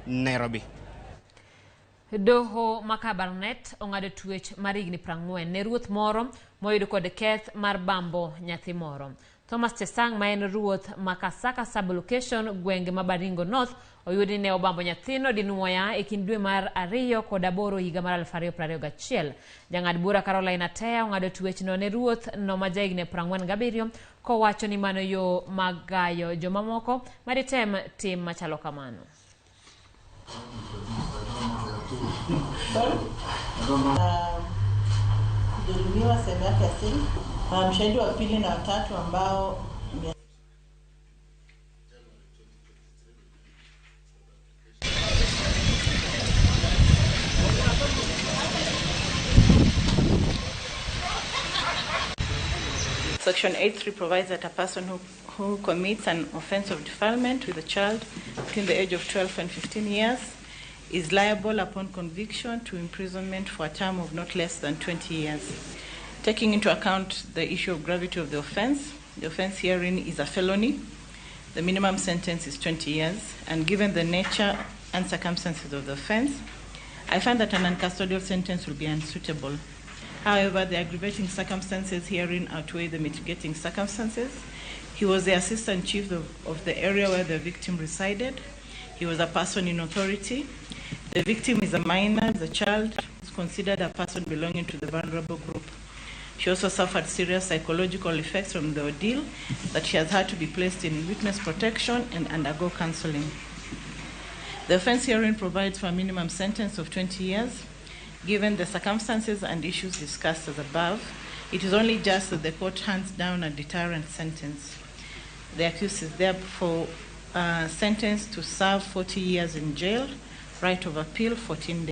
Nairobi. Doho makabarnet ong'ado twech mar higni 40 ne ruoth moro moyudo kod keth mar bambo nyathi moro. Thomas Chesang, ma en ruoth Makasaka sub-location gwenge ma Baringo North, oyudi ne obambo nyathino dinuoya e kind dwe mar 2 kod 8 higa mar 2021. Jang'ad bura Caroline Atea ong'ado twech no ne ruoth no ma jahigni 47 kowacho ni mano yo magayo jomamoko maritem tim machalo kamano. Kudhulumiwa sehemu yake asili. Mshahidi wa pili na watatu ambao Section 8.3 provides that a person who commits an offense of defilement with a child between the age of 12 and 15 years is liable upon conviction to imprisonment for a term of not less than 20 years. Taking into account the issue of gravity of the offense herein is a felony. The minimum sentence is 20 years, and given the nature and circumstances of the offense, I find that an uncustodial sentence will be unsuitable. However, the aggravating circumstances herein outweigh the mitigating circumstances. He was the assistant chief of the area where the victim resided. He was a person in authority. The victim is a minor. The child is considered a person belonging to the vulnerable group. She also suffered serious psychological effects from the ordeal, that she has had to be placed in witness protection and undergo counseling. The offense herein provides for a minimum sentence of 20 years. Given the circumstances and issues discussed as above, it is only just that the court hands down a deterrent sentence. The accused is therefore sentenced to serve 40 years in jail, right of appeal 14 days.